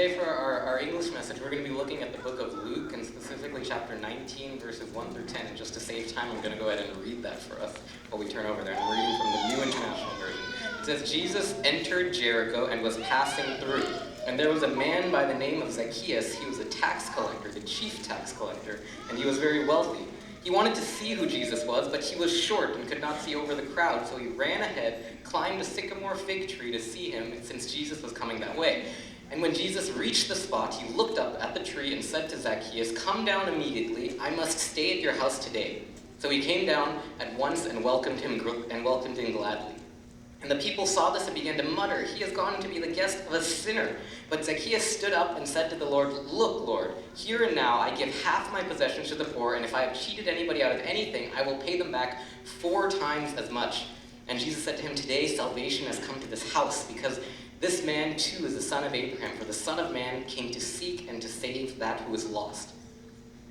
today for our English message, we're going to be looking at the book of Luke, and specifically chapter 19, verses 1 through 10. And just to save time, I'm going to go ahead and read that for us while we turn over there. I'm reading from the New International Version. It says, Jesus entered Jericho and was passing through. And there was a man by the name of Zacchaeus. He was a tax collector, the chief tax collector, and he was very wealthy. He wanted to see who Jesus was, but he was short and could not see over the crowd, so he ran ahead, climbed a sycamore fig tree to see him, since Jesus was coming that way. And when Jesus reached the spot, he looked up at the tree and said to Zacchaeus, "Come down immediately, I must stay at your house today." So he came down at once and welcomed him gladly. And the people saw this and began to mutter, "He has gone to be the guest of a sinner." But Zacchaeus stood up and said to the Lord, "Look, Lord, here and now I give half my possessions to the poor, and if I have cheated anybody out of anything, I will pay them back 4 times as much." And Jesus said to him, "Today salvation has come to this house, because this man too is the son of Abraham, for the Son of Man came to seek and to save that who is lost."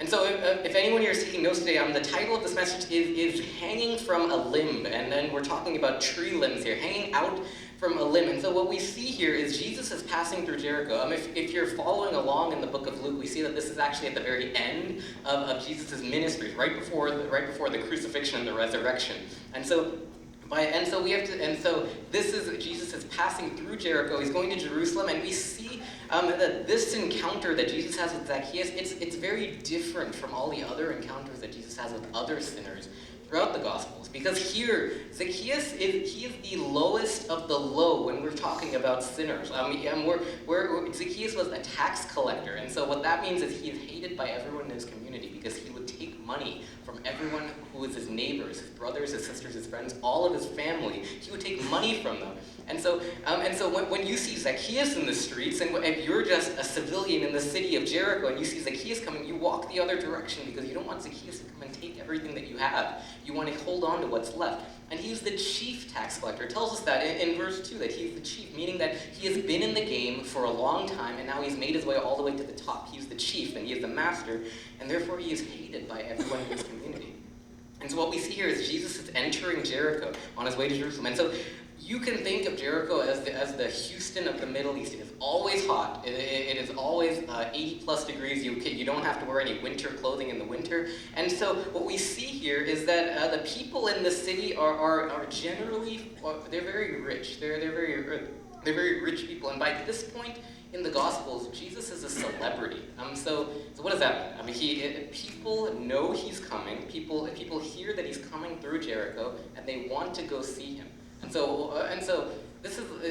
And so if anyone here is taking notes today, the title of this message is Hanging from a Limb. And then we're talking about tree limbs here, hanging out from a limb. And so what we see here is Jesus is passing through Jericho. If you're following along in the book of Luke, we see that this is actually at the very end of Jesus' ministry, right before the crucifixion and the resurrection. And so Jesus is passing through Jericho. He's going to Jerusalem, and we see that this encounter that Jesus has with Zacchaeus, it's very different from all the other encounters that Jesus has with other sinners throughout the Gospels. Because here, Zacchaeus is the lowest of the low when we're talking about sinners. Zacchaeus was a tax collector, and so what that means is he is hated by everyone in his community because he would take money from everyone who was his neighbors, his brothers, his sisters, his friends, all of his family. He would take money from them. And so when you see Zacchaeus in the streets, and if you're just a civilian in the city of Jericho and you see Zacchaeus coming, you walk the other direction because you don't want Zacchaeus to come and take everything that you have. You want to hold on to what's left. And he's the chief tax collector. It tells us that in verse 2, that he's the chief, meaning that he has been in the game for a long time, and now he's made his way all the way to the top. He's the chief, and he is the master, and therefore he is hated by everyone in his community. And so what we see here is Jesus is entering Jericho on his way to Jerusalem. And so you can think of Jericho as the Houston of the Middle East. It is always hot. It is always 80 plus degrees. You don't have to wear any winter clothing in the winter. And so what we see here is that the people in the city are generally, they're very rich. They're very rich people. And by this point in the Gospels, Jesus is a celebrity. So what does that mean? People know he's coming. People hear that he's coming through Jericho, and they want to go see him. And so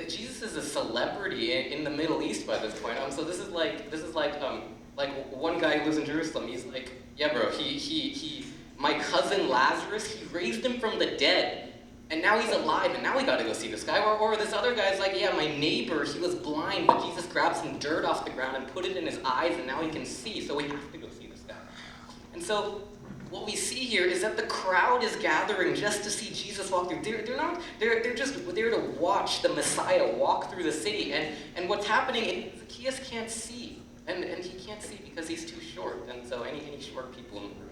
Jesus is a celebrity in the Middle East by this point. So this is like one guy who lives in Jerusalem. He's like, "Yeah, bro, my cousin Lazarus, he raised him from the dead, and now he's alive, and now we got to go see this guy." Or this other guy's like, "Yeah, my neighbor, he was blind, but Jesus grabbed some dirt off the ground and put it in his eyes, and now he can see, so we have to go see this guy." And so what we see here is that the crowd is gathering just to see Jesus walk through. They're just there to watch the Messiah walk through the city. And what's happening is Zacchaeus can't see. And he can't see because he's too short. And so any short people in the room,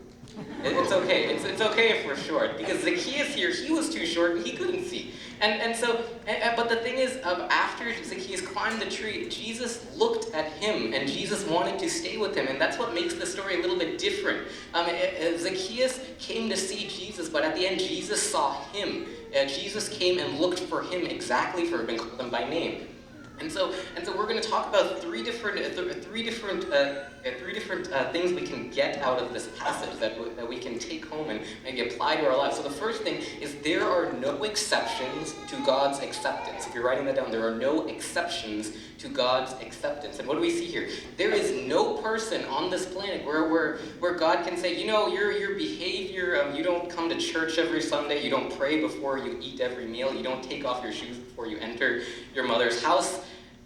it's okay. It's okay if we're short, because Zacchaeus here, he was too short and he couldn't see. But the thing is, after Zacchaeus climbed the tree, Jesus looked at him, and Jesus wanted to stay with him, and that's what makes the story a little bit different. Zacchaeus came to see Jesus, but at the end, Jesus saw him. Jesus came and looked for him exactly, for him and called him by name. And so we're going to talk about three different things we can get out of this passage that we can take home and maybe apply to our lives. So the first thing is there are no exceptions to God's acceptance. If you're writing that down, there are no exceptions to God's acceptance. And what do we see here? There is no person on this planet where God can say, your behavior, you don't come to church every Sunday, you don't pray before you eat every meal, you don't take off your shoes before you enter your mother's house.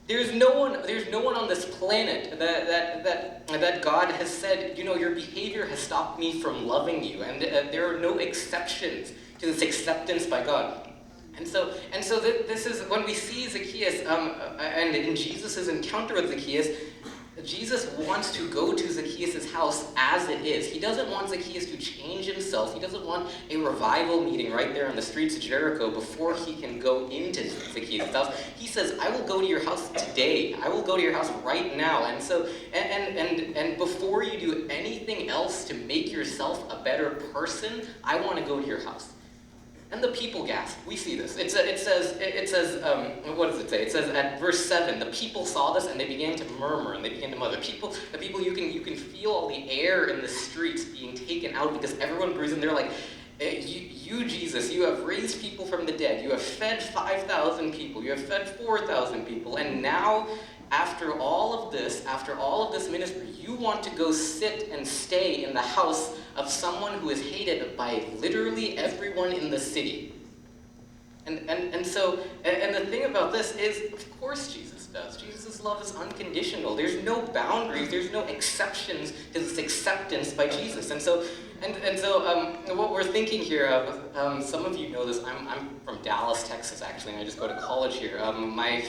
There's no one on this planet that God has said, your behavior has stopped me from loving you, and there are no exceptions to this acceptance by God. And so this is when we see Zacchaeus, and in Jesus' encounter with Zacchaeus, Jesus wants to go to Zacchaeus' house as it is. He doesn't want Zacchaeus to change himself. He doesn't want a revival meeting right there on the streets of Jericho before he can go into Zacchaeus' house. He says, I will go to your house today. I will go to your house right now. And so, and before you do anything else to make yourself a better person, I want to go to your house. And the people gasped. We see this. It says, what does it say? It says at verse 7, the people saw this and they began to murmur and they began to mutter. The people, you can feel all the air in the streets being taken out because everyone breathes, and they're like, you, Jesus, you have raised people from the dead. You have fed 5,000 people. You have fed 4,000 people. And now, after all of this ministry, you want to go sit and stay in the house of someone who is hated by literally everyone in the city. And so the thing about this is, of course Jesus does. Jesus' love is unconditional. There's no boundaries. There's no exceptions to this acceptance by Jesus. And so what we're thinking here of, some of you know this. I'm from Dallas, Texas, actually, and I just go to college here. My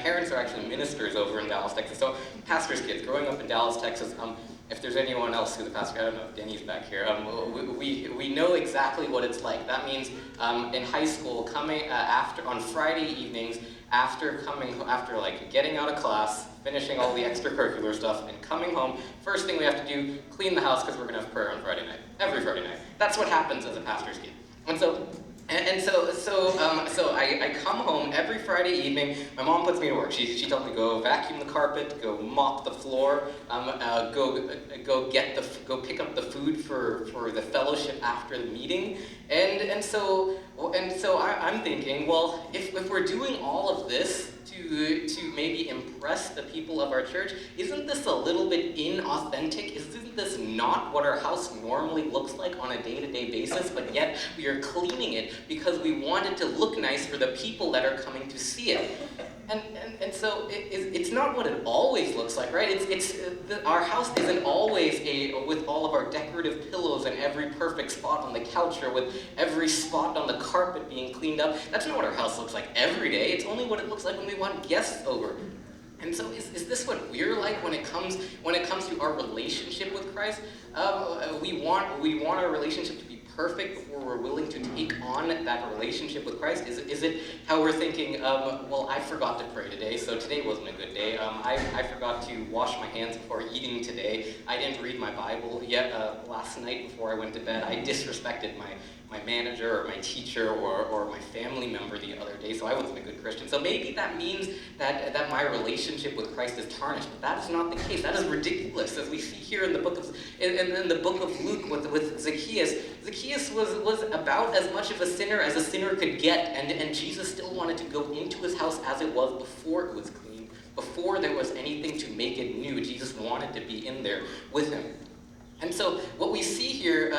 parents are actually ministers over in Dallas, Texas. So pastors' kids, growing up in Dallas, Texas. If there's anyone else who's a pastor, I don't know if Denny's back here, we know exactly what it's like. That means in high school, coming on Friday evenings, after like getting out of class, finishing all the extracurricular stuff, and coming home, first thing we have to do, clean the house because we're going to have prayer on Friday night, every Friday night. That's what happens as a pastor's kid. So I come home every Friday evening. My mom puts me to work. She tells me to go vacuum the carpet, go mop the floor, go pick up the food for the fellowship after the meeting. And so I'm thinking, well, if we're doing all of this to maybe impress the people of our church, isn't this a little bit inauthentic? Isn't this not what our house normally looks like on a day-to-day basis, but yet we are cleaning it because we want it to look nice for the people that are coming to see it? And so it's not what it always looks like, right? Our house isn't always with all of our decorative pillows and every perfect spot on the couch or with every spot on the carpet being cleaned up. That's not what our house looks like every day. It's only what it looks like when we want guests over. And so is this what we're like when it comes to our relationship with Christ? We want our relationship to be perfect before we're willing to take on that relationship with Christ? Is it how we're thinking, well, I forgot to pray today, so today wasn't a good day. I forgot to wash my hands before eating today. I didn't read my Bible yet last night before I went to bed. I disrespected my manager or my teacher or my family member the other day, so I wasn't a good Christian. So maybe that means that my relationship with Christ is tarnished, but that is not the case. That is ridiculous. As we see here in the book of Luke with Zacchaeus, Zacchaeus was about as much of a sinner as a sinner could get, and Jesus still wanted to go into his house as it was before it was clean, before there was anything to make it new. Jesus wanted to be in there with him. And so what we see here,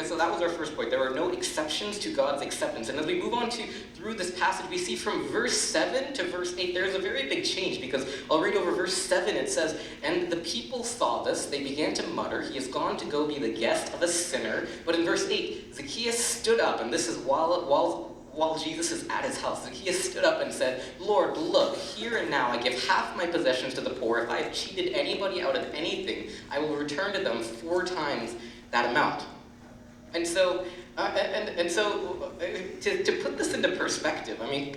so that was our first point. There are no exceptions to God's acceptance. And as we move on through this passage, we see from verse 7 to verse 8, there's a very big change, because I'll read over verse 7. It says, "And the people saw this. They began to mutter, 'He has gone to go be the guest of a sinner.' But in verse 8, Zacchaeus stood up," and this is while Jesus is at his house, Zacchaeus stood up and said, "Lord, look, here and now I give half my possessions to the poor. If I have cheated anybody out of anything, I will return to them 4 times that amount." And so, to put this into perspective, I mean,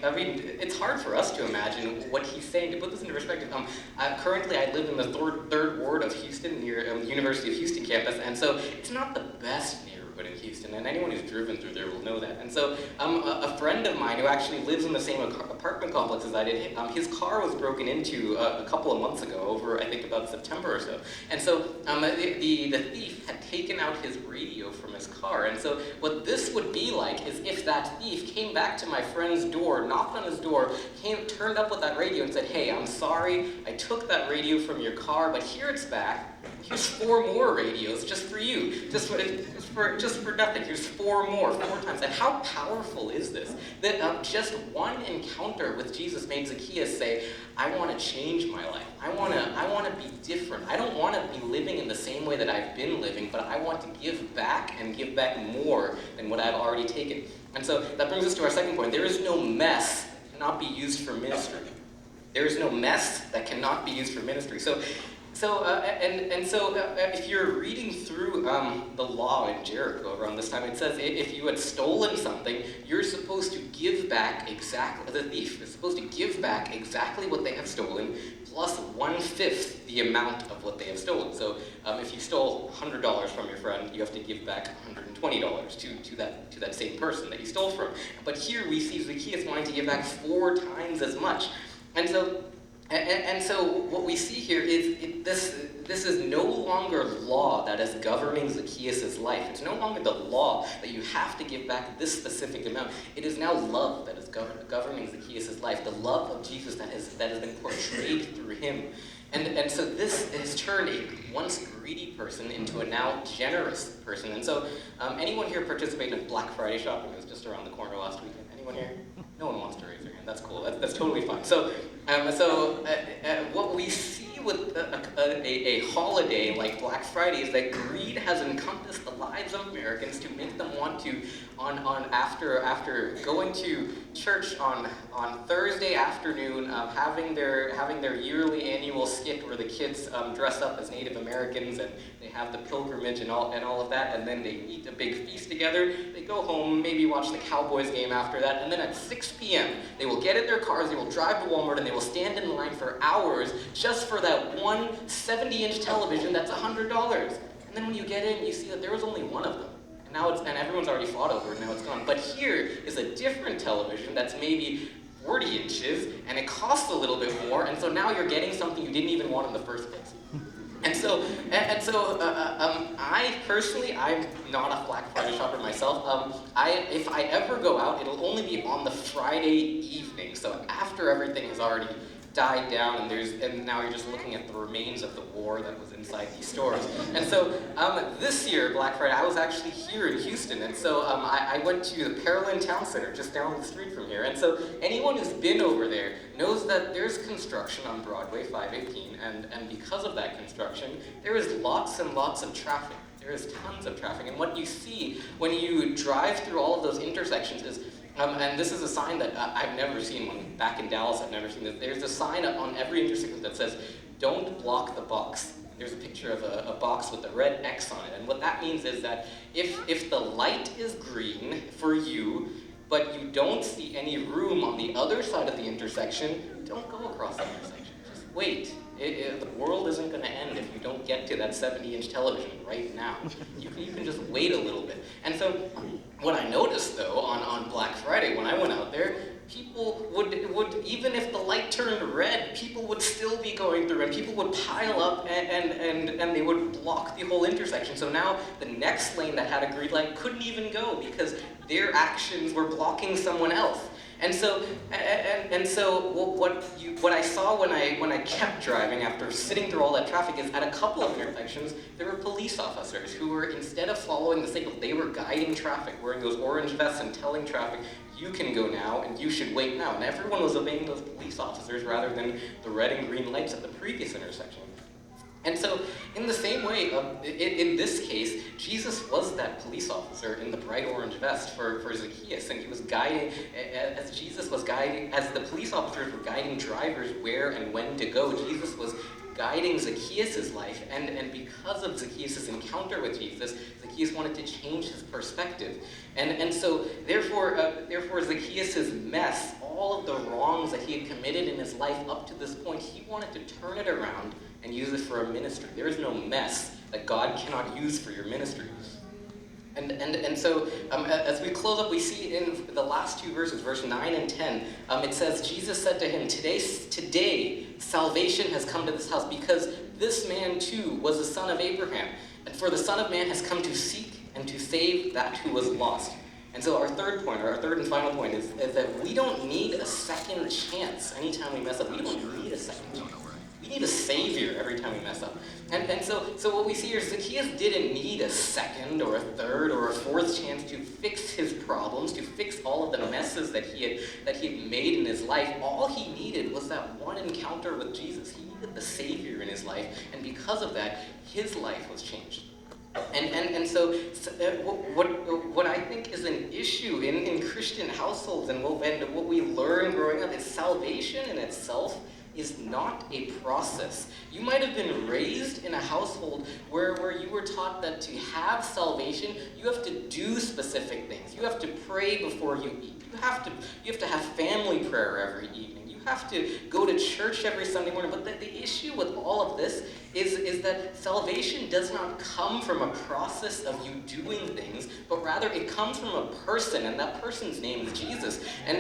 it's hard for us to imagine what he's saying. To put this into perspective, currently I live in the third ward of Houston, near the University of Houston campus, and so it's not the best neighborhood in Houston, and anyone who's driven through there will know that. And so a friend of mine who actually lives in the same apartment complex as I did, his car was broken into a couple of months ago, over I think about September or so. And so the thief had taken out his radio from his car. And so what this would be like is if that thief came back to my friend's door, knocked on his door, turned up with that radio and said, "Hey, I'm sorry, I took that radio from your car, but here it's back. Here's 4 more radios just for you, just for nothing. Here's 4 times." And how powerful is this? That just one encounter with Jesus made Zacchaeus say, "I want to change my life. I want to be different. I don't want to be living in the same way that I've been living, but I want to give back and give back more than what I've already taken." And so that brings us to our second point. There is no mess that cannot be used for ministry. There is no mess that cannot be used for ministry. So if you're reading through the law in Jericho around this time, it says if you had stolen something, you're supposed to give back exactly, the thief is supposed to give back exactly what they have stolen, plus 1/5 the amount of what they have stolen. So if you stole $100 from your friend, you have to give back $120 to that same person that you stole from. But here we see Zacchaeus wanting to give back 4 times as much. And so what we see here is this is no longer law that is governing Zacchaeus' life. It's no longer the law that you have to give back this specific amount. It is now love that is governing Zacchaeus' life, the love of Jesus that has been portrayed through him. And so this has turned a once greedy person into a now generous person. And so anyone here participated in Black Friday shopping? It was just around the corner last weekend. Anyone here? No one wants to raise their hand. That's cool. That's totally fine. So what we see with a holiday like Black Friday is that greed has encompassed the lives of Americans to make them want to, after going to church on Thursday afternoon, having their yearly annual skit where the kids dress up as Native Americans and they have the pilgrimage and all of that, and then they eat a big feast together. They go home, maybe watch the Cowboys game after that, and then at 6 p.m. they will get in their cars, they will drive to Walmart, and they will stand in line for hours just for that one 70-inch television that's $100. And then when you get in, you see that there was only one of them. And everyone's already fought over it, now it's gone. But here is a different television that's maybe 40 inches, and it costs a little bit more, and so now you're getting something you didn't even want in the first place. And so, I personally, I'm not a Black Friday shopper myself. If I ever go out, it'll only be on the Friday evening, so after everything has already died down, and now you're just looking at the remains of the war that was inside these stores. And so this year, Black Friday, I was actually here in Houston, and so I went to the Pearland Town Center just down the street from here. And so anyone who's been over there knows that there's construction on Broadway 518, and because of that construction, there is lots and lots of traffic. There is tons of traffic, and what you see when you drive through all of those intersections is and this is a sign that I've never seen one. Back in Dallas, I've never seen this. There's a sign on every intersection that says, "Don't block the box." There's a picture of a box with a red X on it. And what that means is that if the light is green for you, but you don't see any room on the other side of the intersection, don't go across the intersection. Just wait. The world isn't going to end if you don't get to that 70-inch television right now. You can just wait a little bit. And so what I noticed, though, on Black Friday when I went out there, people would even if the light turned red, people would still be going through, and people would pile up and they would block the whole intersection. So now the next lane that had a green light couldn't even go because their actions were blocking someone else. And so what I saw when I kept driving after sitting through all that traffic is at a couple of intersections there were police officers who were, instead of following the signal, they were guiding traffic, wearing those orange vests and telling traffic, you can go now and you should wait now. And everyone was obeying those police officers rather than the red and green lights at the previous intersection. And so, in the same way, in this case, Jesus was that police officer in the bright orange vest for Zacchaeus, and he was guiding, as the police officers were guiding drivers where and when to go, Jesus was guiding Zacchaeus' life, and because of Zacchaeus' encounter with Jesus, Zacchaeus wanted to change his perspective. And so, therefore Zacchaeus' mess, all of the wrongs that he had committed in his life up to this point, he wanted to turn it around and use it for a ministry. There is no mess that God cannot use for your ministry. And so, as we close up, we see in the last two verses, verse 9 and 10, it says, Jesus said to him, Today salvation has come to this house, because this man too was a son of Abraham. And for the Son of Man has come to seek and to save that who was lost. And so our third and final point is that we don't need a second chance anytime we mess up. We don't need a second chance. We need a savior every time we mess up. And so what we see here is Zacchaeus didn't need a second or a third or a fourth chance to fix his problems, to fix all of the messes that he had made in his life. All he needed was that one encounter with Jesus. He needed the savior in his life, and because of that, his life was changed. And so what I think is an issue in Christian households and what we learn growing up is salvation in itself is not a process. You might have been raised in a household where you were taught that to have salvation, you have to do specific things. You have to pray before you eat. You have to have family prayer every evening. You have to go to church every Sunday morning. But the issue with all of this is that salvation does not come from a process of you doing things, but rather it comes from a person, and that person's name is Jesus. And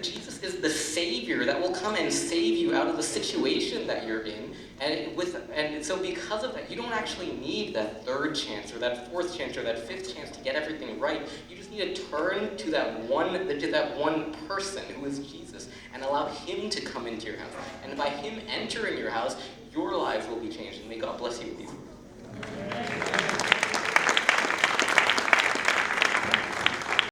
Jesus is the Savior that will come and save you out of the situation that you're in. And so because of that, you don't actually need that third chance or that fourth chance or that fifth chance to get everything right. You just need to turn to that one person who is Jesus and allow him to come into your house. And by him entering your house, your lives will be changed. And may God bless you with these